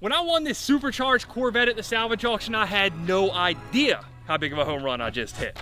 When I won this supercharged Corvette at the salvage auction, I had no idea how big of a home run I just hit.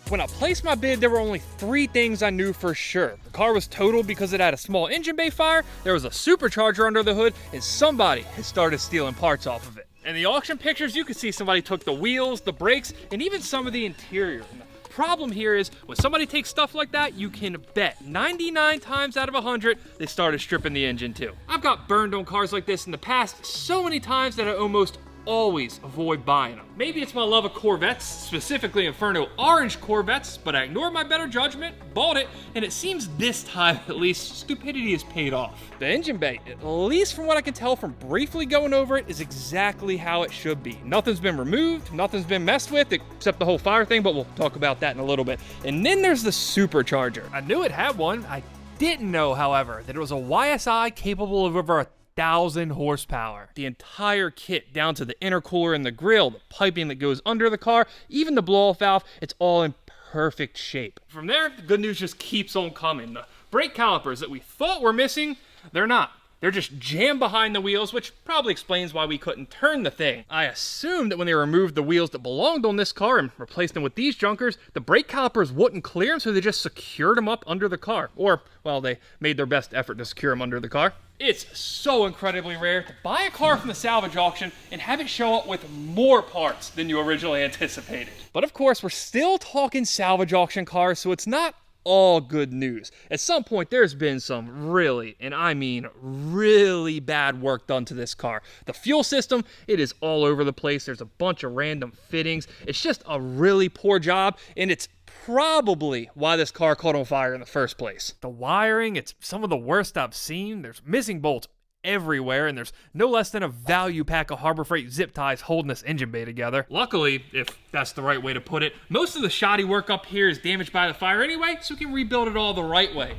When I placed my bid, there were only 3 things I knew for sure. The car was totaled because it had a small engine bay fire, there was a supercharger under the hood, and somebody had started stealing parts off of it. In the auction pictures, you could see somebody took the wheels, the brakes, and even some of the interior. And the problem here is, when somebody takes stuff like that, you can bet 99 times out of 100, they started stripping the engine too. I've got burned on cars like this in the past so many times that I almost always avoid buying them. Maybe it's my love of Corvettes, specifically Inferno Orange Corvettes, but I ignored my better judgment, bought it, and it seems this time at least stupidity is paid off. The engine bay, at least from what I can tell from briefly going over it, is exactly how it should be. Nothing's been removed, nothing's been messed with except the whole fire thing, but we'll talk about that in a little bit. And then there's the supercharger. I knew it had one. I didn't know, however, that it was a YSI capable of over 1,000 horsepower. The entire kit, down to the intercooler and the grill, the piping that goes under the car, even the blow-off valve, it's all in perfect shape. From there, the good news just keeps on coming. The brake calipers that we thought were missing, they're not. They're just jammed behind the wheels, which probably explains why we couldn't turn the thing. I assumed that when they removed the wheels that belonged on this car and replaced them with these junkers, the brake calipers wouldn't clear them, so they just secured them up under the car. Or, well, they made their best effort to secure them under the car. It's so incredibly rare to buy a car from the salvage auction and have it show up with more parts than you originally anticipated. But of course, we're still talking salvage auction cars, so it's not all good news. At some point, there's been some really, and I mean really bad work done to this car. The fuel system, it is all over the place. There's a bunch of random fittings. It's just a really poor job, and it's probably why this car caught on fire in the first place. The wiring, it's some of the worst I've seen. There's missing bolts everywhere, and there's no less than a value pack of Harbor Freight zip ties holding this engine bay together. Luckily, if that's the right way to put it, most of the shoddy work up here is damaged by the fire anyway, so we can rebuild it all the right way.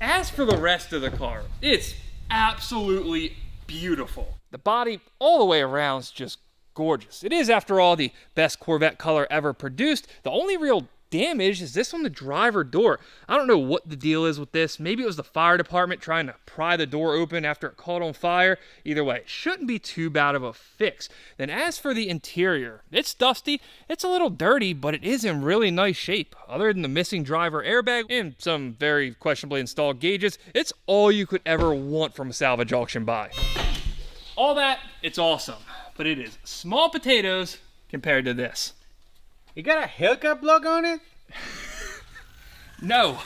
As for the rest of the car, it's absolutely beautiful. The body all the way around is just gorgeous. It is, after all, the best Corvette color ever produced. The only real damage is this on the driver door. I don't know what the deal is with this. Maybe it was the fire department trying to pry the door open after it caught on fire. Either way, it shouldn't be too bad of a fix. Then as for the interior, it's dusty, it's a little dirty, but it is in really nice shape. Other than the missing driver airbag and some very questionably installed gauges, it's all you could ever want from a salvage auction buy. All that, it's awesome, but it is small potatoes compared to this. You got a hookup plug on it? No,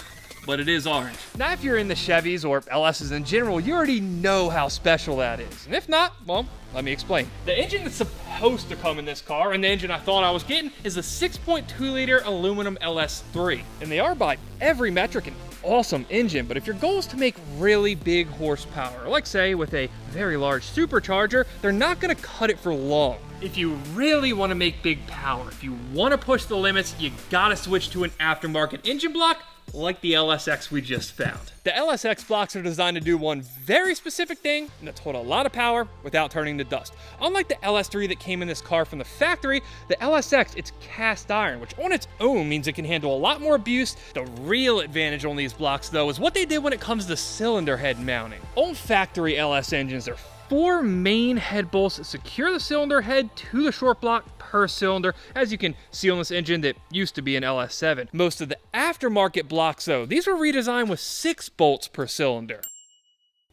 but it is orange. Now, if you're in the Chevys or LSs in general, you already know how special that is. And if not, well, let me explain. The engine that's supposed to come in this car, and the engine I thought I was getting, is a 6.2-liter aluminum LS3. And they are, by every metric, an awesome engine, but if your goal is to make really big horsepower, like say with a very large supercharger, they're not gonna cut it for long. If you really want to make big power, if you want to push the limits, you gotta switch to an aftermarket engine block like the LSX we just found. The LSX blocks are designed to do one very specific thing, and that's hold a lot of power without turning to dust. Unlike the LS3 that came in this car from the factory, the LSX, it's cast iron, which on its own means it can handle a lot more abuse. The real advantage on these blocks, though, is what they did when it comes to cylinder head mounting. On factory LS engines, there are 4 main head bolts that secure the cylinder head to the short block per cylinder, as you can see on this engine that used to be an LS7. Most of the aftermarket blocks, though, these were redesigned with 6 bolts per cylinder.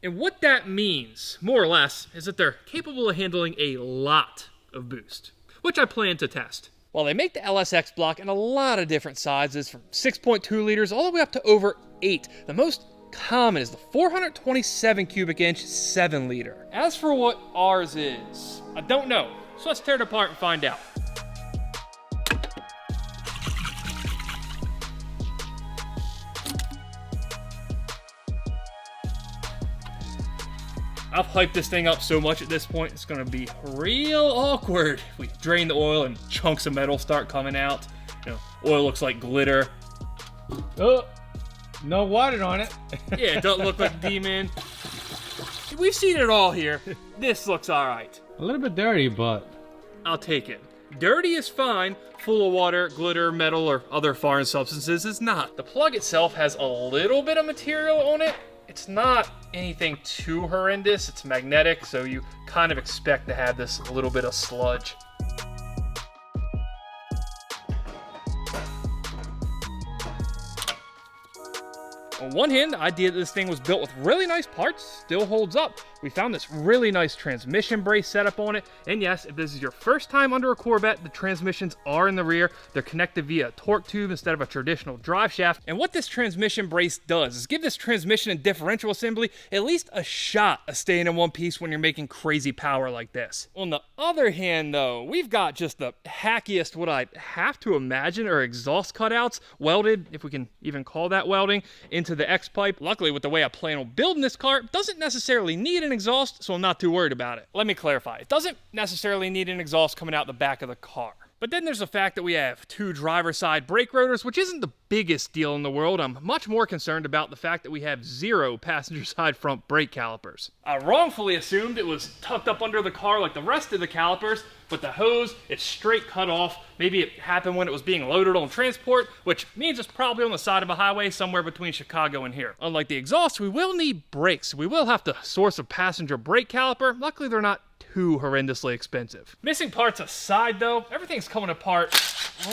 And what that means, more or less, is that they're capable of handling a lot of boost, which I plan to test. Well, they make the LSX block in a lot of different sizes, from 6.2 liters all the way up to over 8. The most common is the 427 cubic inch 7 liter. As for what ours is, I don't know, so let's tear it apart and find out. I've hyped this thing up so much at this point, it's gonna be real awkward. We drain the oil and chunks of metal start coming out. You know, oil looks like glitter. Oh, no water on it. Yeah, it doesn't look like a demon. We've seen it all here. This looks all right. A little bit dirty, but I'll take it. Dirty is fine. Full of water, glitter, metal, or other foreign substances is not. The plug itself has a little bit of material on it. It's not anything too horrendous. It's magnetic, so you kind of expect to have this little bit of sludge. On one hand, the idea that this thing was built with really nice parts still holds up. We found this really nice transmission brace setup on it, and yes, if this is your first time under a Corvette, the transmissions are in the rear. They're connected via a torque tube instead of a traditional drive shaft, and what this transmission brace does is give this transmission and differential assembly at least a shot of staying in one piece when you're making crazy power like this. On the other hand though, we've got just the hackiest, what I have to imagine are exhaust cutouts welded, if we can even call that welding, into the X-pipe. Luckily, with the way I plan on building this car, it doesn't necessarily need an exhaust, so I'm not too worried about it. Let me clarify. It doesn't necessarily need an exhaust coming out the back of the car. But then there's the fact that we have two driver's side brake rotors, which isn't the biggest deal in the world. I'm much more concerned about the fact that we have 0 passenger side front brake calipers. I wrongfully assumed it was tucked up under the car like the rest of the calipers, but the hose, it's straight cut off. Maybe it happened when it was being loaded on transport, which means it's probably on the side of a highway somewhere between Chicago and here. Unlike the exhaust, we will need brakes. We will have to source a passenger brake caliper. Luckily, they're not too horrendously expensive. Missing parts aside though, everything's coming apart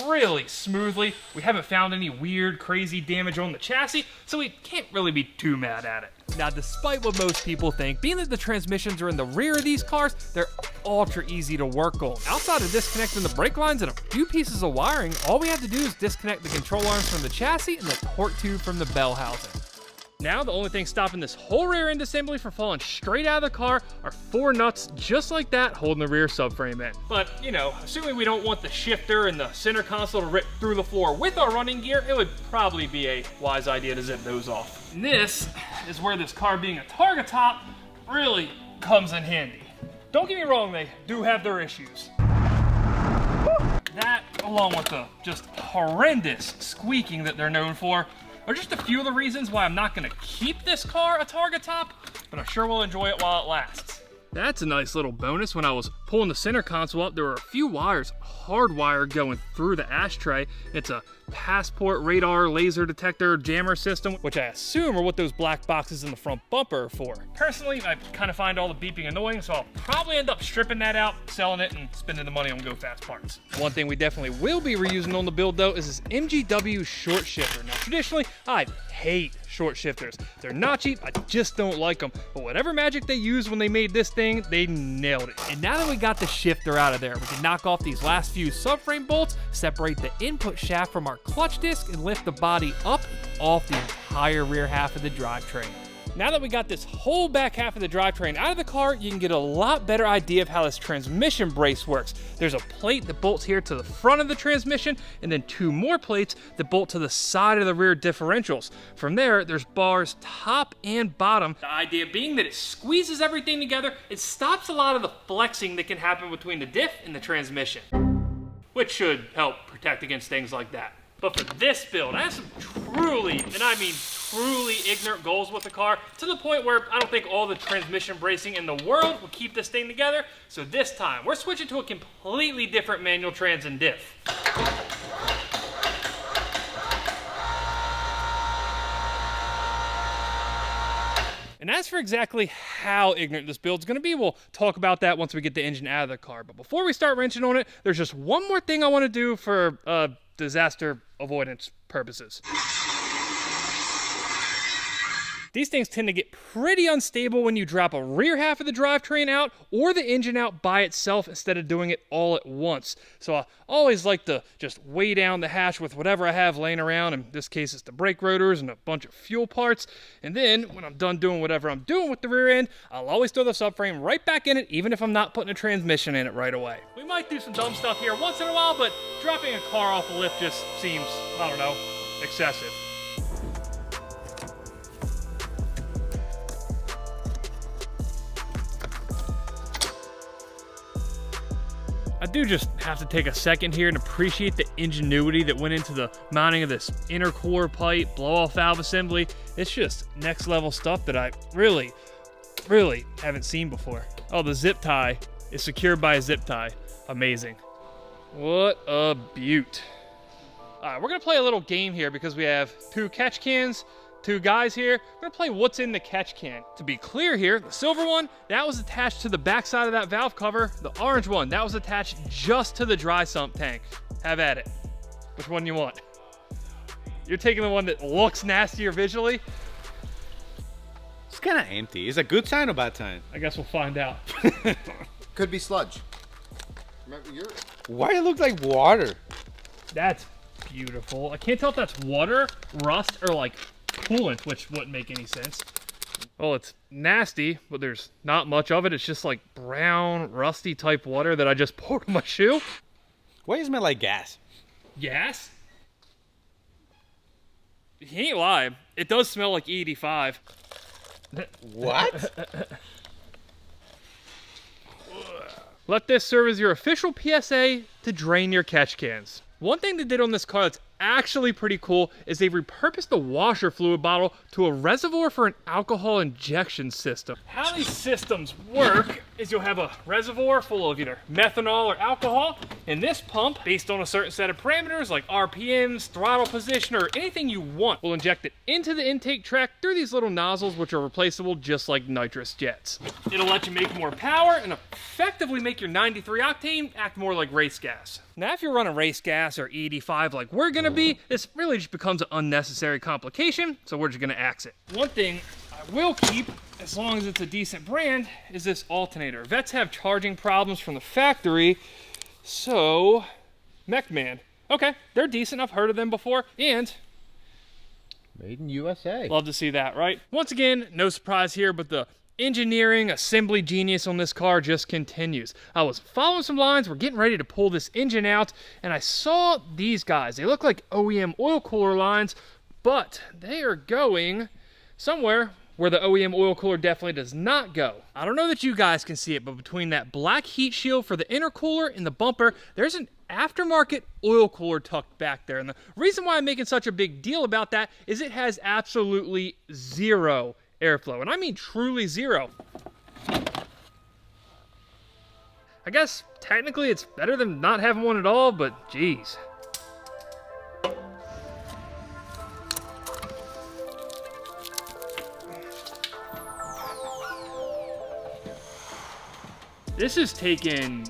really smoothly. We haven't found any weird, crazy damage on the chassis, so we can't really be too mad at it. Now, despite what most people think, being that the transmissions are in the rear of these cars, they're ultra easy to work on. Outside of disconnecting the brake lines and a few pieces of wiring, all we have to do is disconnect the control arms from the chassis and the torque tube from the bell housing. Now, the only thing stopping this whole rear end assembly from falling straight out of the car are 4 nuts just like that holding the rear subframe in. But, you know, assuming we don't want the shifter and the center console to rip through the floor with our running gear, it would probably be a wise idea to zip those off. And this is where this car being a target top really comes in handy. Don't get me wrong, they do have their issues. That, along with the just horrendous squeaking that they're known for, are just a few of the reasons why I'm not gonna keep this car a target top, but I sure will enjoy it while it lasts. That's a nice little bonus. When I was pulling the center console up, there were a few wires hardwired going through the ashtray. It's a passport radar laser detector jammer system, which I assume are what those black boxes in the front bumper are for. Personally, I kind of find all the beeping annoying, so I'll probably end up stripping that out, selling it, and spending the money on Go Fast parts. One thing we definitely will be reusing on the build though is this MGW short shifter. Now traditionally, I hate short shifters. They're not cheap, I just don't like them. But whatever magic they used when they made this thing, they nailed it. And now that we got the shifter out of there, we can knock off these last few subframe bolts, separate the input shaft from our clutch disc, and lift the body up and off the entire rear half of the drivetrain. Now that we got this whole back half of the drivetrain out of the car, you can get a lot better idea of how this transmission brace works. There's a plate that bolts here to the front of the transmission, and then 2 more plates that bolt to the side of the rear differentials. From there, there's bars top and bottom. The idea being that it squeezes everything together, it stops a lot of the flexing that can happen between the diff and the transmission, which should help protect against things like that. But for this build, I have some truly, and I mean truly ignorant goals with the car, to the point where I don't think all the transmission bracing in the world will keep this thing together. So this time, we're switching to a completely different manual trans and diff. And as for exactly how ignorant this build's gonna be, we'll talk about that once we get the engine out of the car. But before we start wrenching on it, there's just one more thing I wanna do for disaster avoidance purposes. These things tend to get pretty unstable when you drop a rear half of the drivetrain out or the engine out by itself instead of doing it all at once. So I always like to just weigh down the hatch with whatever I have laying around. In this case, it's the brake rotors and a bunch of fuel parts. And then when I'm done doing whatever I'm doing with the rear end, I'll always throw the subframe right back in it, even if I'm not putting a transmission in it right away. We might do some dumb stuff here once in a while, but dropping a car off a lift just seems, I don't know, excessive. I do just have to take a second here and appreciate the ingenuity that went into the mounting of this inner core pipe, blow-off valve assembly. It's just next level stuff that I really haven't seen before. Oh, the zip tie is secured by a zip tie. Amazing. What a beaut. All right, we're gonna play a little game here because we have 2 catch cans, two guys here. I'm gonna play what's in the catch can. To be clear here, the silver one, that was attached to the back side of that valve cover. The orange one, that was attached just to the dry sump tank. Have at it. Which one you want? You're taking the one that looks nastier visually? It's kind of empty. Is it a good sign or bad sign? I guess we'll find out. Could be sludge. Remember, Why it look like water? That's beautiful. I can't tell if that's water, rust, or like coolant, which wouldn't make any sense. Well, it's nasty, but there's not much of it. It's just like brown, rusty type water that I just poured on my shoe. Why does it smell like gas? Gas? You ain't lying. It does smell like E85. What? Let this serve as your official PSA to drain your catch cans. One thing they did on this car that's actually pretty cool is they repurposed the washer fluid bottle to a reservoir for an alcohol injection system. How these systems work is you'll have a reservoir full of either methanol or alcohol, and this pump, based on a certain set of parameters like RPMs, throttle position, or anything you want, will inject it into the intake tract through these little nozzles, which are replaceable just like nitrous jets. It'll let you make more power and effectively make your 93 octane act more like race gas. Now, if you're running race gas or E85 like we're gonna be, this really just becomes an unnecessary complication, so we're just gonna axe it. One thing I will keep, as long as it's a decent brand, is this alternator. Vettes have charging problems from the factory, so MechMan. Okay, they're decent, I've heard of them before, and Made in USA. love to see that, right? Once again, no surprise here, but the engineering assembly genius on this car just continues. I was following some lines, we're getting ready to pull this engine out, and I saw these guys. They look like OEM oil cooler lines, but they are going somewhere where the OEM oil cooler definitely does not go. I don't know that you guys can see it, but between that black heat shield for the intercooler and the bumper, there's an aftermarket oil cooler tucked back there. And the reason why I'm making such a big deal about that is it has absolutely zero airflow, and I mean truly zero. I guess technically it's better than not having one at all, but geez. This is taking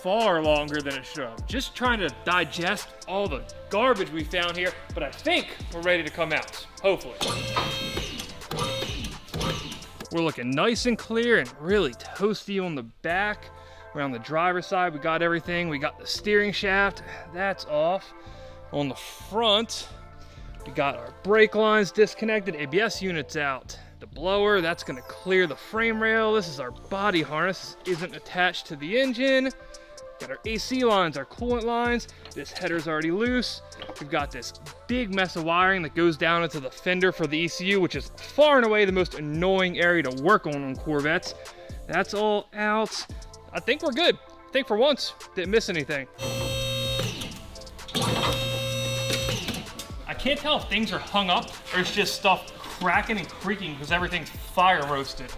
far longer than it should have. Just trying to digest all the garbage we found here, but I think we're ready to come out, hopefully. We're looking nice and clear and really toasty on the back. Around the driver's side, we got everything. We got the steering shaft, that's off. On the front, we got our brake lines disconnected, ABS units out. The blower, that's gonna clear the frame rail. This is our body harness, this isn't attached to the engine. Got our AC lines, our coolant lines. This header's already loose. We've got this big mess of wiring that goes down into the fender for the ECU, which is far and away the most annoying area to work on Corvettes. That's all out. I think we're good. I think for once, didn't miss anything. I can't tell if things are hung up or it's just stuff cracking and creaking because everything's fire roasted.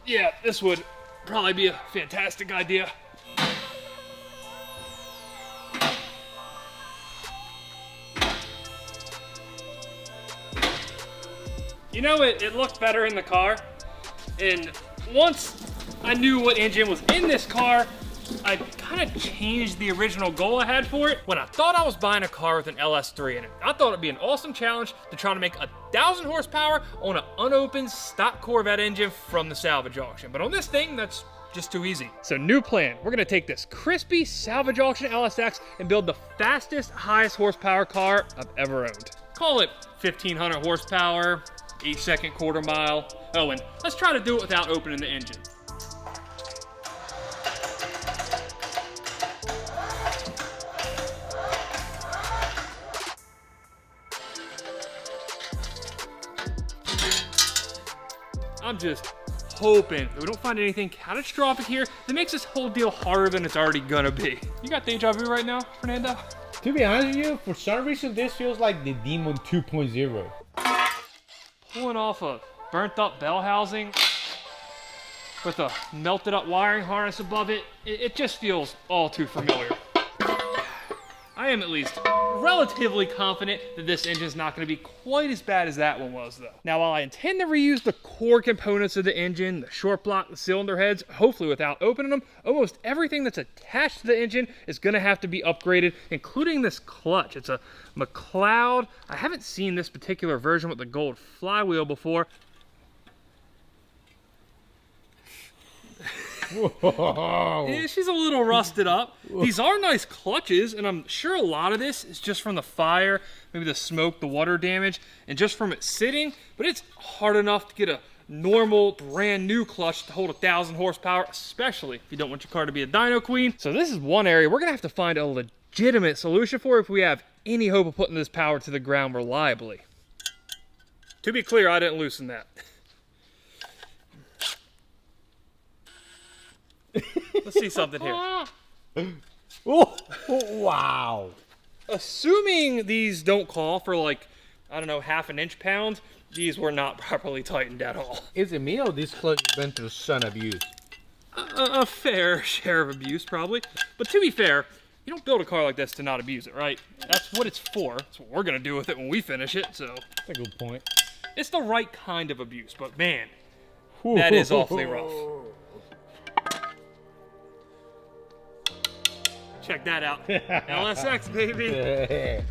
Yeah, this would probably be a fantastic idea. You know, it looked better in the car, and once I knew what engine was in this car, I kind of changed the original goal I had for it. When I thought I was buying a car with an LS3 in it, I thought it'd be an awesome challenge to try to make 1,000 horsepower on an unopened stock Corvette engine from the salvage auction. But on this thing, that's just too easy. So new plan, we're gonna take this crispy salvage auction LSX and build the fastest, highest horsepower car I've ever owned. Call it 1,500 horsepower, 8-second quarter mile. Oh, and let's try to do it without opening the engine. I'm just hoping that we don't find anything catastrophic here that makes this whole deal harder than it's already gonna be. You got deja vu right now, Fernando? To be honest with you, for some reason this feels like the Demon 2.0. Pulling off a burnt up bell housing. with a melted up wiring harness above it. It just feels all too familiar. I am at least relatively confident that this engine is not going to be quite as bad as that one was, though. Now, while I intend to reuse the core components of the engine, the short block, the cylinder heads, hopefully without opening them, almost everything that's attached to the engine is going to have to be upgraded, including this clutch. It's a McLeod. I haven't seen this particular version with the gold flywheel before. Whoa. Yeah, she's a little rusted up. These are nice clutches, and I'm sure a lot of this is just from the fire, maybe the smoke, the water damage, and just from it sitting, but it's hard enough to get a normal, brand new clutch to hold 1,000 horsepower, especially if you don't want your car to be a dyno queen. So this is one area we're gonna have to find a legitimate solution for if we have any hope of putting this power to the ground reliably. To be clear, I didn't loosen that. Let's see something here. Oh, wow. Assuming these don't call for like, I don't know, half an inch pound, these were not properly tightened at all. Is it me or this clutch has been through some abuse? A fair share of abuse, probably. But to be fair, you don't build a car like this to not abuse it, right? That's what it's for. That's what we're gonna do with it when we finish it, so. That's a good point. It's the right kind of abuse, but man, that is awfully rough. Check that out. LSX, baby.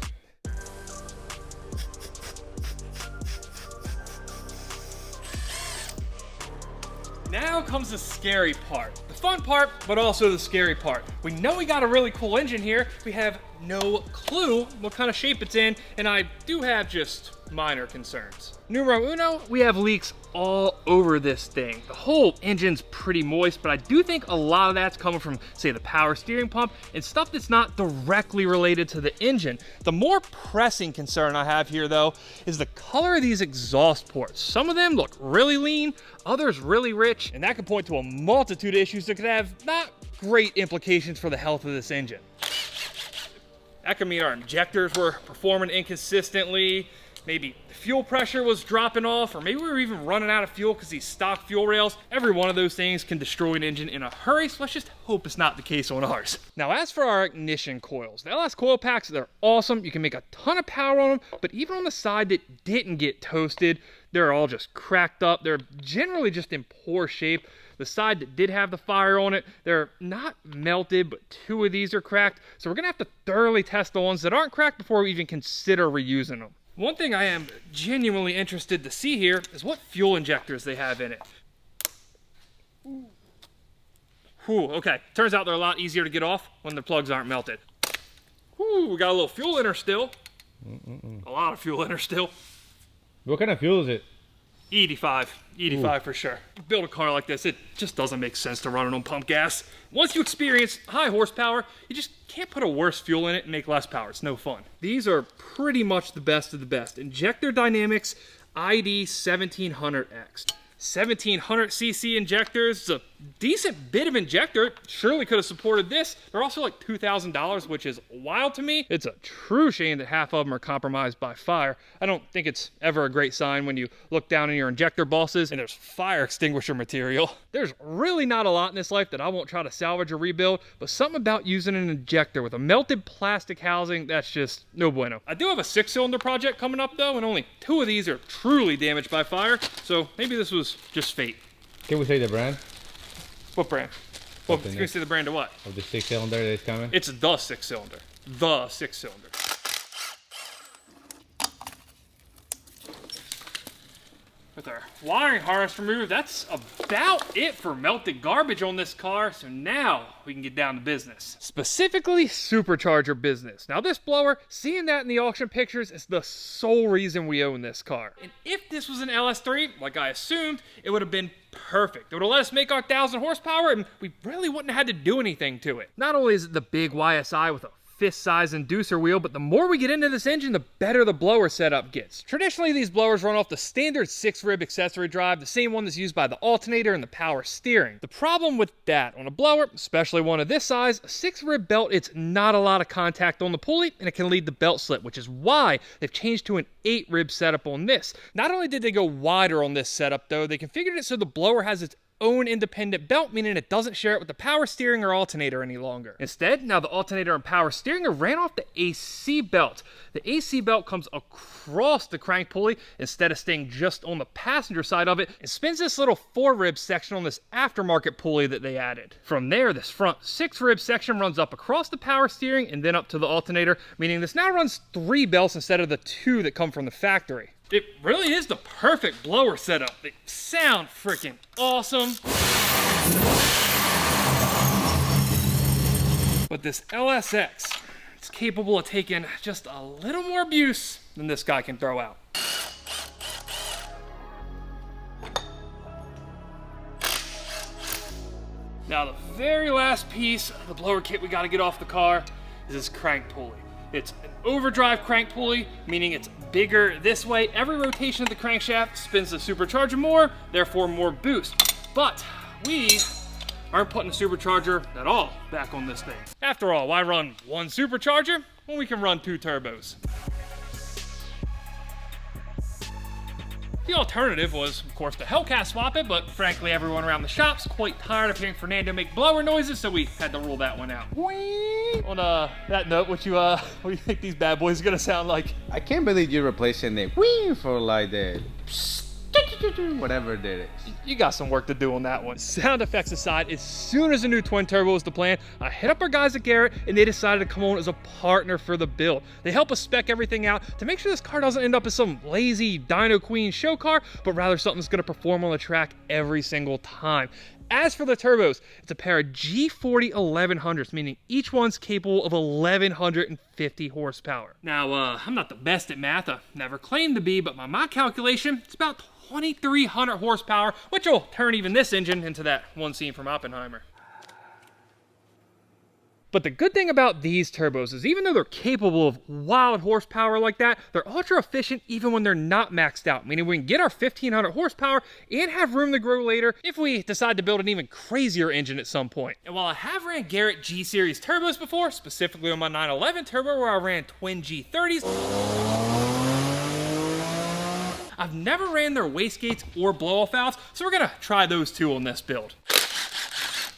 Now comes the scary part. The fun part, but also the scary part. We know we got a really cool engine here. We have no clue what kind of shape it's in, and I do have just minor concerns. Numero uno, we have leaks all over this thing. The whole engine's pretty moist, but I do think a lot of that's coming from, say, the power steering pump and stuff that's not directly related to the engine. The more pressing concern I have here, though, is the color of these exhaust ports. Some of them look really lean, others really rich, and that could point to a multitude of issues that could have not great implications for the health of this engine. That could mean our injectors were performing inconsistently, maybe fuel pressure was dropping off, or maybe we were even running out of fuel because these stock fuel rails. Every one of those things can destroy an engine in a hurry, so let's just hope it's not the case on ours. Now, as for our ignition coils, the LS coil packs, they're awesome. You can make a ton of power on them, but even on the side that didn't get toasted, they're all just cracked up. They're generally just in poor shape. The side that did have the fire on it, they're not melted, but 2 of these are cracked. So we're gonna have to thoroughly test the ones that aren't cracked before we even consider reusing them. One thing I am genuinely interested to see here is what fuel injectors they have in it. Whew, okay, turns out they're a lot easier to get off when the plugs aren't melted. Whew, we got a little fuel in her still. A lot of fuel in her still. What kind of fuel is it? 85 for sure. Build a car like this, it just doesn't make sense to run it on pump gas. Once you experience high horsepower, you just can't put a worse fuel in it and make less power. It's no fun. These are pretty much the best of the best. Injector Dynamics ID 1700X. 1700cc injectors. It's a decent bit of injector. Surely could have supported this. They're also like $2,000, which is wild to me. It's a true shame that half of them are compromised by fire. I don't think it's ever a great sign when you look down in your injector bosses and there's fire extinguisher material. There's really not a lot in this life that I won't try to salvage or rebuild, but something about using an injector with a melted plastic housing, that's just no bueno. I do have a 6-cylinder project coming up though, and only 2 of these are truly damaged by fire, so maybe this was just fate. Can we say the brand? What brand? Well, can you say the brand of what? Of the 6-cylinder that is coming? It's the 6-cylinder. The 6-cylinder. With our wiring harness removed, that's about it for melted garbage on this car. So now we can get down to business. Specifically, Supercharger business. Now this blower, seeing that in the auction pictures, is the sole reason we own this car. And if this was an LS3, like I assumed, it would have been perfect. It would have let us make our 1,000 horsepower and we really wouldn't have had to do anything to it. Not only is it the big YSI with a fist-size inducer wheel, but the more we get into this engine, the better the blower setup gets. Traditionally, these blowers run off the standard 6-rib accessory drive, the same one that's used by the alternator and the power steering. The problem with that on a blower, especially one of this size, a 6-rib belt, it's not a lot of contact on the pulley, and it can lead to belt slip, which is why they've changed to an 8-rib setup on this. Not only did they go wider on this setup, though, they configured it so the blower has its own independent belt, meaning it doesn't share it with the power steering or alternator any longer. Instead, now the alternator and power steering are ran off the AC belt. The AC belt comes across the crank pulley instead of staying just on the passenger side of it, and spins this little 4-rib section on this aftermarket pulley that they added. From there, this front 6-rib section runs up across the power steering and then up to the alternator, meaning this now runs 3 belts instead of the 2 that come from the factory. It really is the perfect blower setup. They sound freaking awesome. But this LSX, it's capable of taking just a little more abuse than this guy can throw out. Now the very last piece of the blower kit we gotta get off the car is this crank pulley. It's an overdrive crank pulley, meaning it's bigger this way. Every rotation of the crankshaft spins the supercharger more, therefore more boost. But we aren't putting a supercharger at all back on this thing. After all, why run one supercharger when we can run 2 turbos? The alternative was, of course, to Hellcat swap it, but frankly, everyone around the shop's quite tired of hearing Fernando make blower noises, so we had to rule that one out. On that note, what do you think these bad boys are gonna sound like? I can't believe you're replacing the whee for like the whatever it is. You got some work to do on that one. Sound effects aside, as soon as the new twin turbo was the plan, I hit up our guys at Garrett and they decided to come on as a partner for the build. They help us spec everything out to make sure this car doesn't end up as some lazy Dyno Queen show car, but rather something that's gonna perform on the track every single time. As for the turbos, it's a pair of G40 1100s, meaning each one's capable of 1150 horsepower. Now, I'm not the best at math, I never claimed to be, but by my calculation, it's about 2,300 horsepower, which will turn even this engine into that one scene from Oppenheimer. But the good thing about these turbos is even though they're capable of wild horsepower like that, they're ultra efficient even when they're not maxed out, meaning we can get our 1,500 horsepower and have room to grow later if we decide to build an even crazier engine at some point. And while I have ran Garrett G-Series turbos before, specifically on my 911 turbo where I ran twin G30s, I've never ran their wastegates or blow-off valves, so we're gonna try those 2 on this build.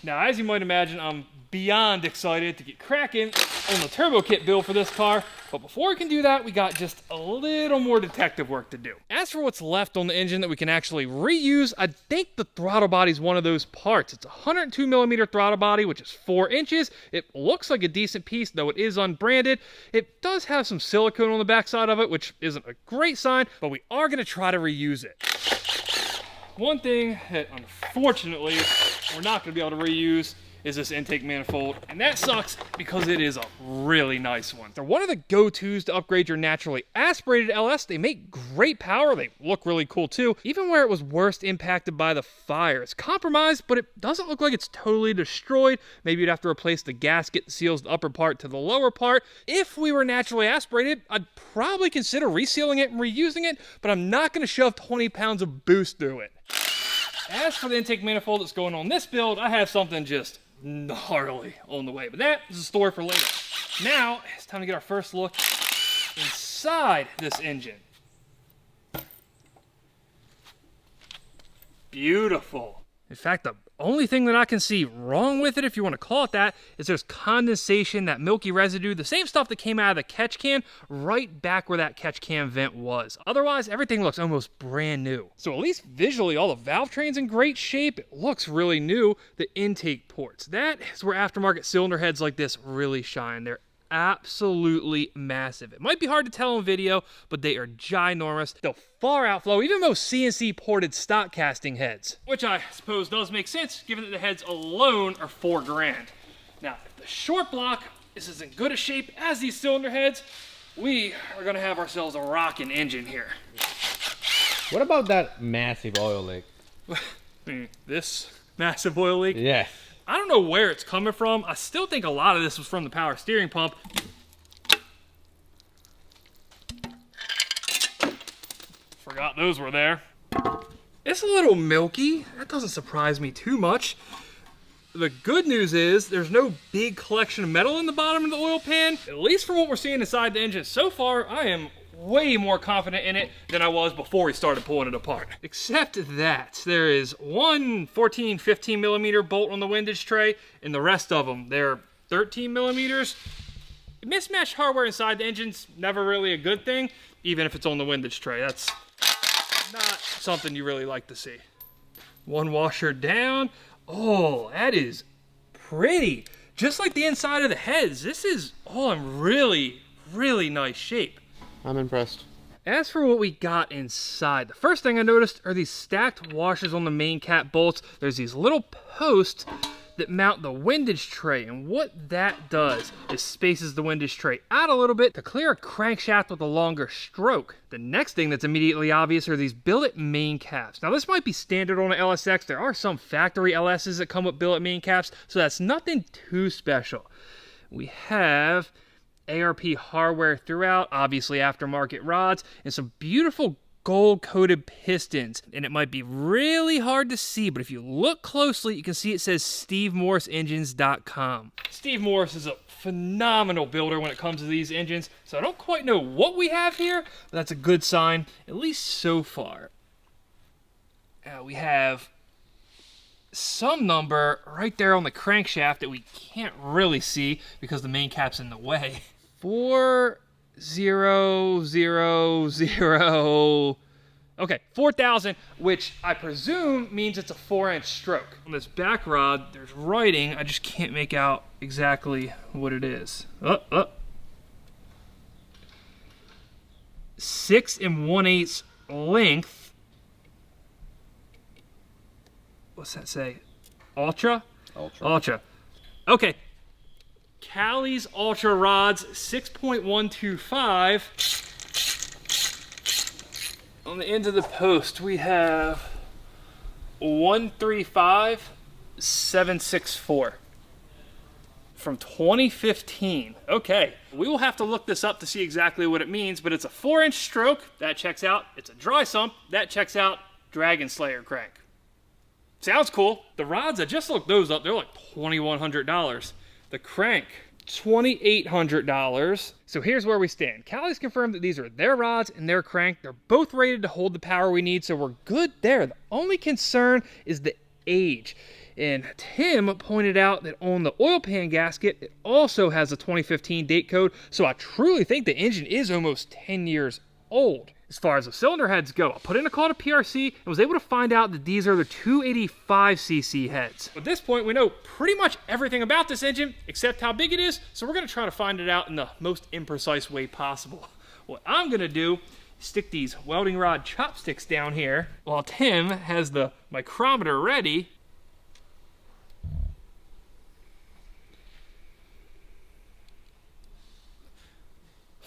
Now, as you might imagine, I'm beyond excited to get cracking on the turbo kit build for this car, but before we can do that, we got just a little more detective work to do. As for what's left on the engine that we can actually reuse, I think the throttle body is one of those parts. It's a 102mm throttle body, which is 4 inches. It looks like a decent piece, though it is unbranded. It does have some silicone on the backside of it, which isn't a great sign, but we are going to try to reuse it. One thing that unfortunately we're not going to be able to reuse is this intake manifold, and that sucks because it is a really nice one. They're one of the go-tos to upgrade your naturally aspirated LS. They make great power, they look really cool too, even where it was worst impacted by the fire. It's compromised, but it doesn't look like it's totally destroyed. Maybe you'd have to replace the gasket that seals the upper part to the lower part. If we were naturally aspirated, I'd probably consider resealing it and reusing it, but I'm not gonna shove 20 pounds of boost through it. As for the intake manifold that's going on this build, I have something just gnarly on the way, but that is a story for later. Now it's time to get our first look inside this engine. Beautiful. In fact, the only thing that I can see wrong with it, if you want to call it that, is there's condensation, that milky residue, the same stuff that came out of the catch can, right back where that catch can vent was. Otherwise, everything looks almost brand new. So at least visually, all the valve train's in great shape. It looks really new. The intake ports, that is where aftermarket cylinder heads like this really shine. They're absolutely massive. It might be hard to tell on video, but they are ginormous. They'll far outflow even most CNC ported stock casting heads, which I suppose does make sense given that the heads alone are $4 grand. Now, if the short block is as in good a shape as these cylinder heads, we are gonna have ourselves a rocking engine here. What about that massive oil leak? This massive oil leak? Yeah. I don't know where it's coming from. I still think a lot of this was from the power steering pump. Forgot those were there. It's a little milky. That doesn't surprise me too much. The good news is there's no big collection of metal in the bottom of the oil pan. At least from what we're seeing inside the engine so far, I am way more confident in it than I was before we started pulling it apart. Except that there is one 14, 15 millimeter bolt on the windage tray, and the rest of them, they're 13 millimeters. Mismatched hardware inside the engine's never really a good thing, even if it's on the windage tray. That's not something you really like to see. One washer down. Oh, that is pretty. Just like the inside of the heads, this is all in really, really nice shape. I'm impressed. As for what we got inside, the first thing I noticed are these stacked washers on the main cap bolts. There's these little posts that mount the windage tray, and what that does is spaces the windage tray out a little bit to clear a crankshaft with a longer stroke. The next thing that's immediately obvious are these billet main caps. Now this might be standard on an LSX. There are some factory LSs that come with billet main caps, so that's nothing too special. We have ARP hardware throughout, obviously aftermarket rods, and some beautiful gold-coated pistons. And it might be really hard to see, but if you look closely, you can see it says SteveMorrisEngines.com. Steve Morris is a phenomenal builder when it comes to these engines, so I don't quite know what we have here, but that's a good sign, at least so far. We have some number right there on the crankshaft that we can't really see because the main cap's in the way. 4000. Okay, 4,000, which I presume means it's a 4-inch stroke. On this back rod, there's writing. I just can't make out exactly what it is. 6 1/8 length. What's that say? Ultra? Ultra. Okay. Cali's Ultra rods, 6.125. On the end of the post, we have 135764 from 2015. Okay, we will have to look this up to see exactly what it means, but it's a 4-inch stroke. That checks out. It's a dry sump. That checks out. Dragon Slayer crank. Sounds cool. The rods, I just looked those up. They're like $2,100. The crank, $2,800. So here's where we stand. Cali's confirmed that these are their rods and their crank. They're both rated to hold the power we need, so we're good there. The only concern is the age. And Tim pointed out that on the oil pan gasket, it also has a 2015 date code, so I truly think the engine is almost 10 years old. As far as the cylinder heads go, I put in a call to PRC and was able to find out that these are the 285cc heads. At this point, we know pretty much everything about this engine, except how big it is, so we're gonna try to find it out in the most imprecise way possible. What I'm gonna do is stick these welding rod chopsticks down here while Tim has the micrometer ready.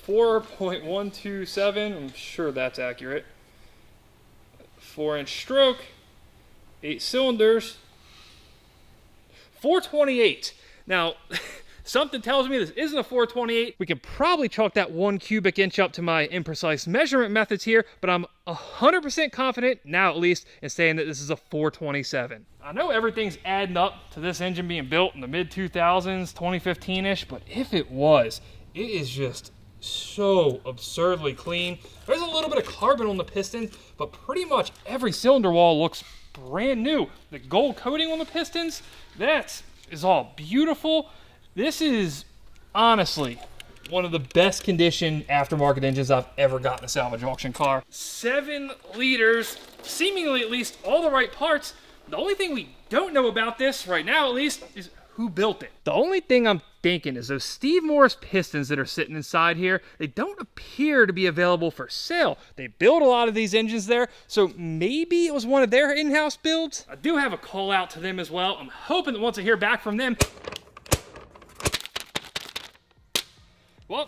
.127, I'm sure that's accurate. 4-inch stroke, 8 cylinders, 428. Now, something tells me this isn't a 428. We can probably chalk that 1 cubic inch up to my imprecise measurement methods here, but I'm 100% confident, now at least, in saying that this is a 427. I know everything's adding up to this engine being built in the mid-2000s, 2015-ish, but if it was, it is just so absurdly clean. There's a little bit of carbon on the piston, but pretty much every cylinder wall looks brand new. The gold coating on the pistons, that is all beautiful. This is honestly one of the best condition aftermarket engines I've ever gotten a salvage auction car. 7 liters, seemingly at least all the right parts. The only thing we don't know about this right now at least is who built it. The only thing I'm thinking is those Steve Morris pistons that are sitting inside here, they don't appear to be available for sale. They build a lot of these engines there, so maybe it was one of their in-house builds. I do have a call out to them as well. I'm hoping that once I hear back from them, well,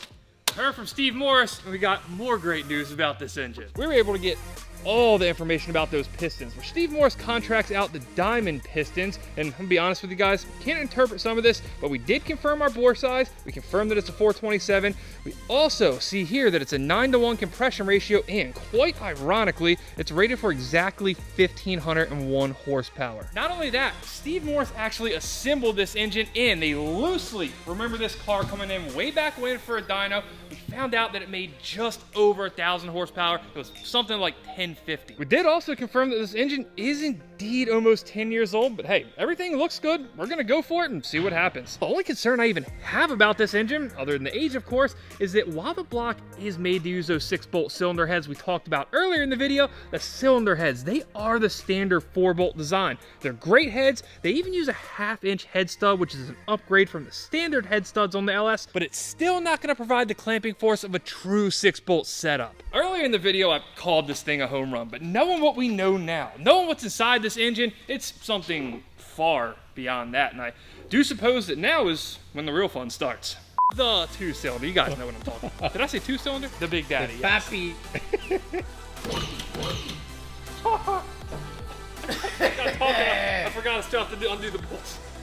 heard from Steve Morris, and we got more great news about this engine. We were able to get all the information about those pistons, where Steve Morris contracts out the diamond pistons, and I'm gonna be honest with you guys, can't interpret some of this, but we did confirm our bore size. We confirmed that it's a 427. We also see here that it's a 9:1 compression ratio, and quite ironically, it's rated for exactly 1,501 horsepower. Not only that, Steve Morris actually assembled this engine in. They loosely remember this car coming in way back when for a dyno. We found out that it made just over 1,000 horsepower. It was something like 1050. We did also confirm that this engine is indeed almost 10 years old, but hey, everything looks good. We're gonna go for it and see what happens. The only concern I even have about this engine, other than the age of course, is that while the block is made to use those 6-bolt cylinder heads we talked about earlier in the video, the cylinder heads, they are the standard 4-bolt design. They're great heads. They even use a 1/2-inch head stud, which is an upgrade from the standard head studs on the LS, but it's still not gonna provide the clamping force of a true 6-bolt setup. Earlier in the video, I called this thing a home run, but knowing what we know now, knowing what's inside this engine, it's something far beyond that, and I do suppose that now is when the real fun starts. The 2-cylinder, you guys know what I'm talking about. Did I say 2-cylinder? The Big Daddy, yes. Pappy. I forgot to stop to undo the bolts.